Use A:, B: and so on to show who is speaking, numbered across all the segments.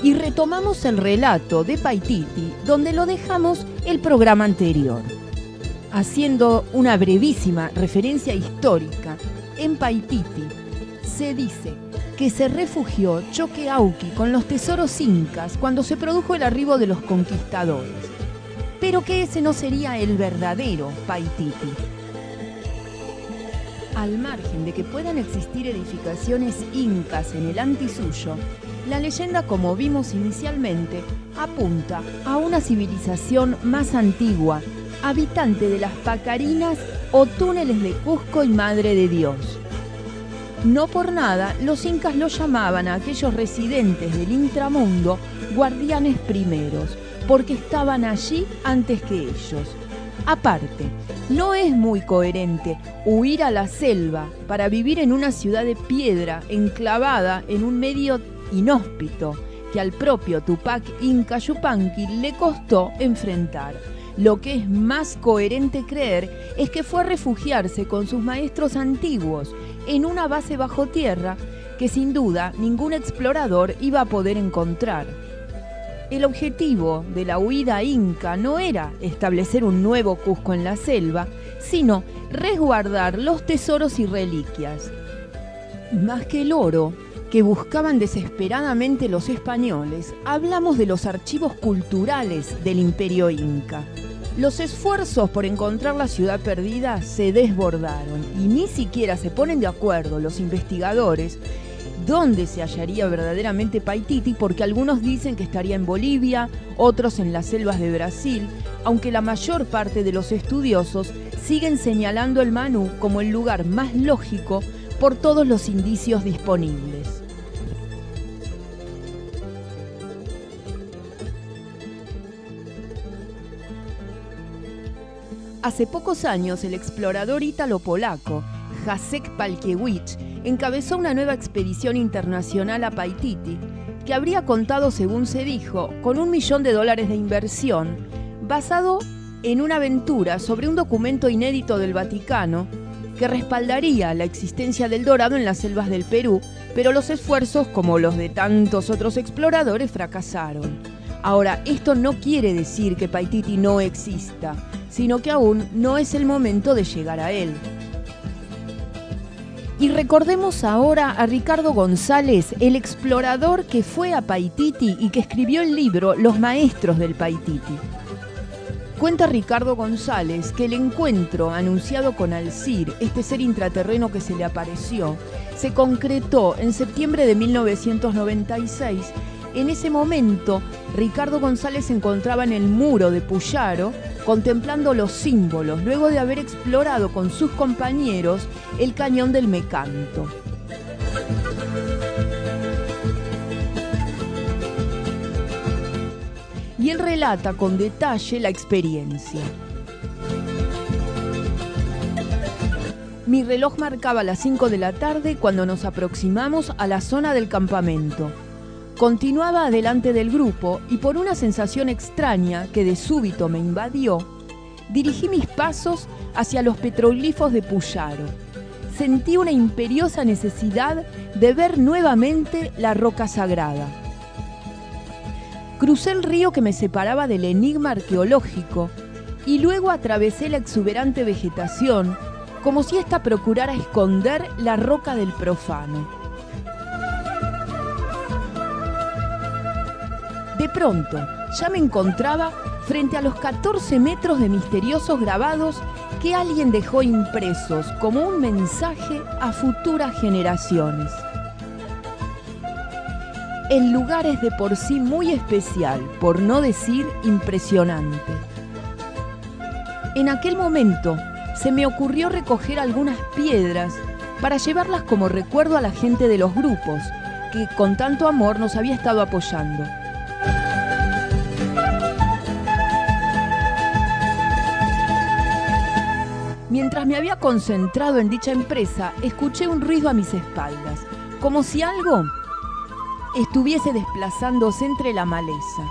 A: y retomamos el relato de Paititi donde lo dejamos el programa anterior. Haciendo una brevísima referencia histórica, en Paititi se dice que se refugió Choqueauqui con los tesoros incas cuando se produjo el arribo de los conquistadores, pero que ese no sería el verdadero Paititi. Al margen de que puedan existir edificaciones incas en el Antisuyo, la leyenda, como vimos inicialmente, apunta a una civilización más antigua, habitante de las pacarinas o túneles de Cusco y Madre de Dios. No por nada, los incas lo llamaban a aquellos residentes del intramundo guardianes primeros, porque estaban allí antes que ellos. Aparte, no es muy coherente huir a la selva para vivir en una ciudad de piedra enclavada en un medio inhóspito que al propio Tupac Inca Yupanqui le costó enfrentar. Lo que es más coherente creer es que fue a refugiarse con sus maestros antiguos en una base bajo tierra que sin duda ningún explorador iba a poder encontrar. El objetivo de la huida inca no era establecer un nuevo Cusco en la selva, sino resguardar los tesoros y reliquias. Más que el oro que buscaban desesperadamente los españoles, hablamos de los archivos culturales del Imperio Inca. Los esfuerzos por encontrar la ciudad perdida se desbordaron y ni siquiera se ponen de acuerdo los investigadores dónde se hallaría verdaderamente Paititi, porque algunos dicen que estaría en Bolivia, otros en las selvas de Brasil, aunque la mayor parte de los estudiosos siguen señalando el Manú como el lugar más lógico por todos los indicios disponibles. Hace pocos años, el explorador ítalo-polaco Jacek Palkiewicz encabezó una nueva expedición internacional a Paititi, que habría contado, según se dijo, con $1 millón de inversión, basado en una aventura sobre un documento inédito del Vaticano que respaldaría la existencia del dorado en las selvas del Perú, pero los esfuerzos, como los de tantos otros exploradores, fracasaron. Ahora, esto no quiere decir que Paititi no exista, sino que aún no es el momento de llegar a él. Y recordemos ahora a Ricardo González, el explorador que fue a Paititi y que escribió el libro Los Maestros del Paititi. Cuenta Ricardo González que el encuentro anunciado con Alcir, este ser intraterreno que se le apareció, se concretó en septiembre de 1996. En ese momento, Ricardo González se encontraba en el muro de Puyaro, contemplando los símbolos, luego de haber explorado con sus compañeros el cañón del Mecanto. Y él relata con detalle la experiencia. Mi reloj marcaba las 5 de la tarde cuando nos aproximamos a la zona del campamento. Continuaba adelante del grupo y por una sensación extraña que de súbito me invadió, dirigí mis pasos hacia los petroglifos de Puyaro. Sentí una imperiosa necesidad de ver nuevamente la roca sagrada. Crucé el río que me separaba del enigma arqueológico y luego atravesé la exuberante vegetación como si ésta procurara esconder la roca del profano. De pronto, ya me encontraba frente a los 14 metros de misteriosos grabados que alguien dejó impresos como un mensaje a futuras generaciones. El lugar es de por sí muy especial, por no decir impresionante. En aquel momento se me ocurrió recoger algunas piedras para llevarlas como recuerdo a la gente de los grupos que con tanto amor nos había estado apoyando. Mientras me había concentrado en dicha empresa, escuché un ruido a mis espaldas, como si algo estuviese desplazándose entre la maleza.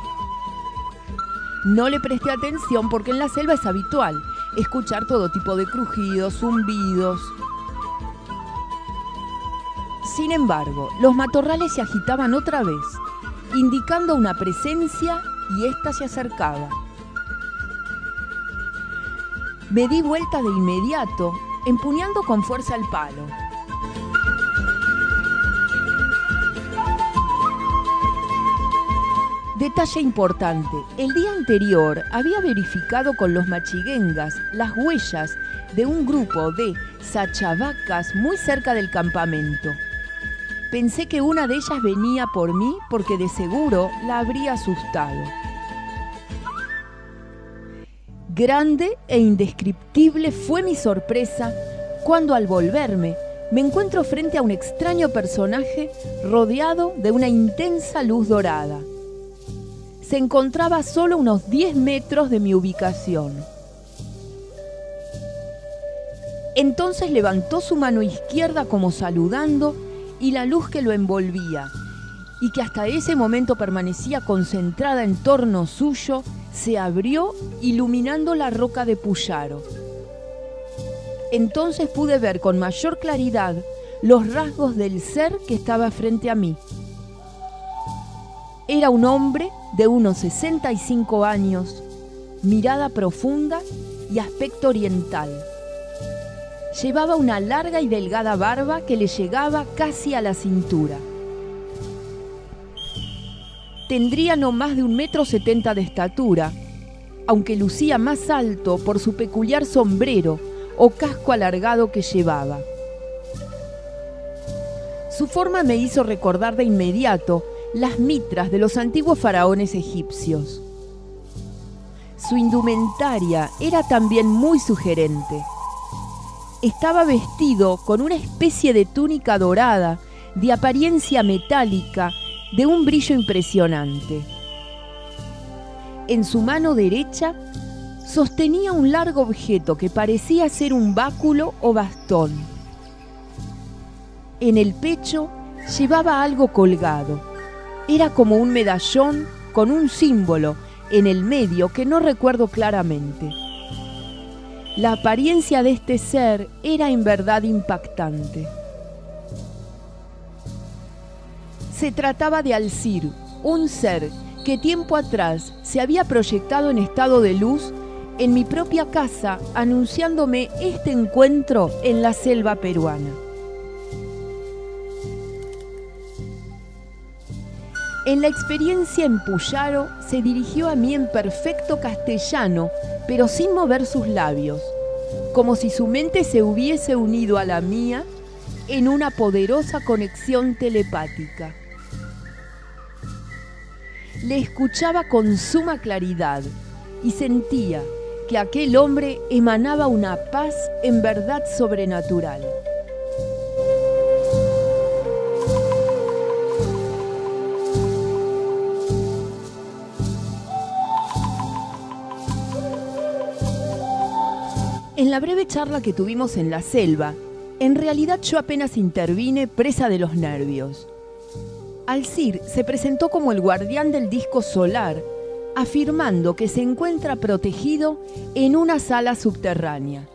A: No le presté atención porque en la selva es habitual escuchar todo tipo de crujidos, zumbidos. Sin embargo, los matorrales se agitaban otra vez. indicando una presencia y ésta se acercaba. Me di vuelta de inmediato, empuñando con fuerza el palo. Detalle importante, el día anterior había verificado con los machiguengas las huellas de un grupo de sachavacas muy cerca del campamento. Pensé que una de ellas venía por mí porque de seguro la habría asustado. Grande e indescriptible fue mi sorpresa cuando al volverme me encuentro frente a un extraño personaje rodeado de una intensa luz dorada. Se encontraba a solo unos 10 metros de mi ubicación. Entonces levantó su mano izquierda como saludando y la luz que lo envolvía y que hasta ese momento permanecía concentrada en torno suyo se abrió iluminando la roca de Puyaro. Entonces pude ver con mayor claridad los rasgos del ser que estaba frente a mí. Era un hombre de unos 65 años, mirada profunda y aspecto oriental. Llevaba una larga y delgada barba que le llegaba casi a la cintura. Tendría no más de 1,70 m de estatura, aunque lucía más alto por su peculiar sombrero o casco alargado que llevaba. Su forma me hizo recordar de inmediato las mitras de los antiguos faraones egipcios. Su indumentaria era también muy sugerente. Estaba vestido con una especie de túnica dorada, de apariencia metálica, de un brillo impresionante. En su mano derecha sostenía un largo objeto que parecía ser un báculo o bastón. En el pecho llevaba algo colgado. Era como un medallón con un símbolo en el medio que no recuerdo claramente. La apariencia de este ser era en verdad impactante. Se trataba de Alcir, un ser que tiempo atrás se había proyectado en estado de luz en mi propia casa, anunciándome este encuentro en la selva peruana. En la experiencia en Puyaro se dirigió a mí en perfecto castellano, pero sin mover sus labios, como si su mente se hubiese unido a la mía en una poderosa conexión telepática. Le escuchaba con suma claridad y sentía que aquel hombre emanaba una paz en verdad sobrenatural. En la breve charla que tuvimos en la selva, en realidad yo apenas intervine presa de los nervios. Alcir se presentó como el guardián del disco solar, afirmando que se encuentra protegido en una sala subterránea.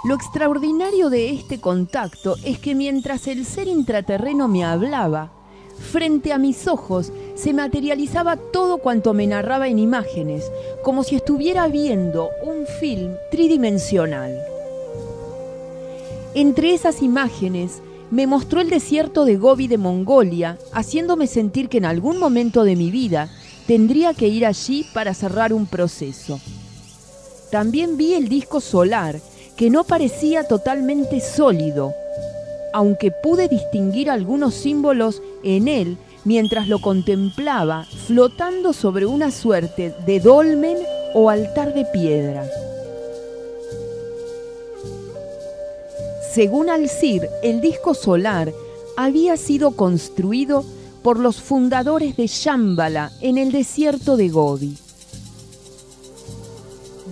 A: Lo extraordinario de este contacto es que mientras el ser intraterreno me hablaba, frente a mis ojos se materializaba todo cuanto me narraba en imágenes, como si estuviera viendo un film tridimensional. Entre esas imágenes me mostró el desierto de Gobi de Mongolia, haciéndome sentir que en algún momento de mi vida tendría que ir allí para cerrar un proceso. También vi el disco solar, que no parecía totalmente sólido, aunque pude distinguir algunos símbolos en él mientras lo contemplaba flotando sobre una suerte de dolmen o altar de piedra. Según Alcir, el disco solar había sido construido por los fundadores de Shambhala en el desierto de Gobi.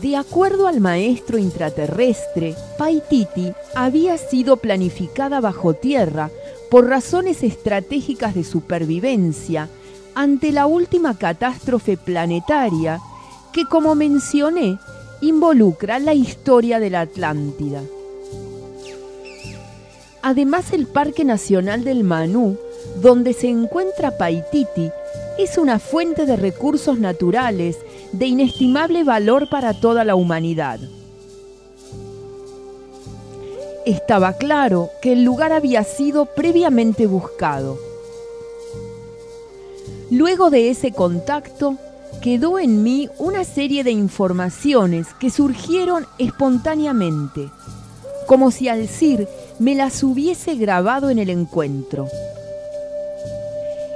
A: De acuerdo al maestro intraterrestre, Paititi había sido planificada bajo tierra por razones estratégicas de supervivencia ante la última catástrofe planetaria que, como mencioné, involucra la historia de la Atlántida. Además, el Parque Nacional del Manú, donde se encuentra Paititi, es una fuente de recursos naturales de inestimable valor para toda la humanidad. Estaba claro que el lugar había sido previamente buscado. Luego de ese contacto, quedó en mí una serie de informaciones que surgieron espontáneamente, como si Alcir me las hubiese grabado en el encuentro.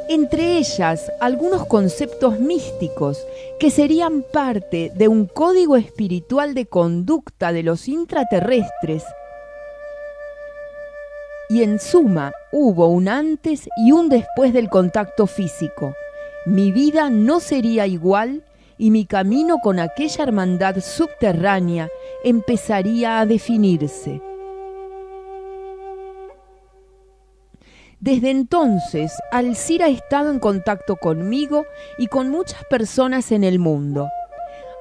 A: Entre ellas, algunos conceptos místicos que serían parte de un código espiritual de conducta de los intraterrestres. Y en suma, hubo un antes y un después del contacto físico. Mi vida no sería igual y mi camino con aquella hermandad subterránea empezaría a definirse. Desde entonces, Alcir ha estado en contacto conmigo y con muchas personas en el mundo.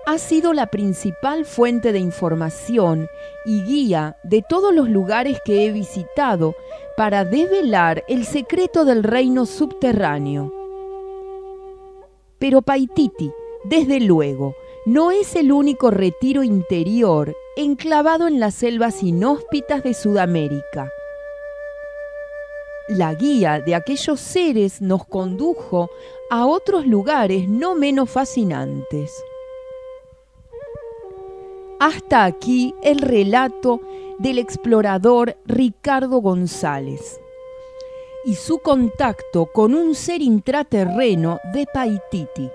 A: Ha sido la principal fuente de información y guía de todos los lugares que he visitado para develar el secreto del reino subterráneo. Pero Paititi, desde luego, no es el único retiro interior enclavado en las selvas inhóspitas de Sudamérica. La guía de aquellos seres nos condujo a otros lugares no menos fascinantes. Hasta aquí el relato del explorador Ricardo González y su contacto con un ser intraterreno de Paititi.